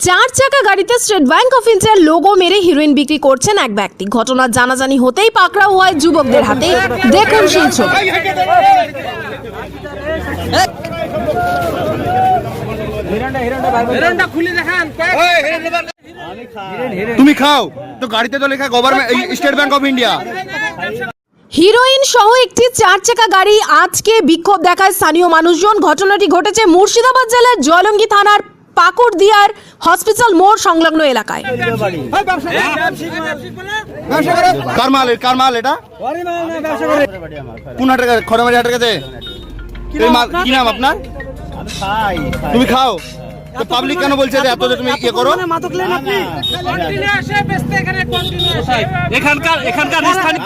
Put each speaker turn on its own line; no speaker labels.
চার চাকা গাড়িতে স্টেট ব্যাংক অফ ইন্ডিয়ার লোগো মেরে হিরোইন বিক্রি করছেন এক ব্যক্তি। ঘটনার জানাজানি হতেই পাকড়াও হয় যুবকদের হাতে। দেখুন সেই ছবি।
তুমি খাও তো, গাড়িতে তো লেখা government state bank of India.
Heroine সহ একটি চার চাকা গাড়ি আজকে বিক্ষোভ দেখায় স্থানীয় মানুষজন। ঘটনাটি ঘটেছে মুর্শিদাবাদ জেলার জয়লঙ্গি থানার পাকুড়দিয়ার হসপিটাল মোড় সংলগ্ন এলাকায়।
কার মাল এটা? কোন হাটের কাছে? খড়মারি হাটের কাছে। কি নাম আপনার? তুমি খাও তো, পাবলিক কেন বলছে যে এত যে তুমি ইয়ে করো?
এখানকার স্থানীয়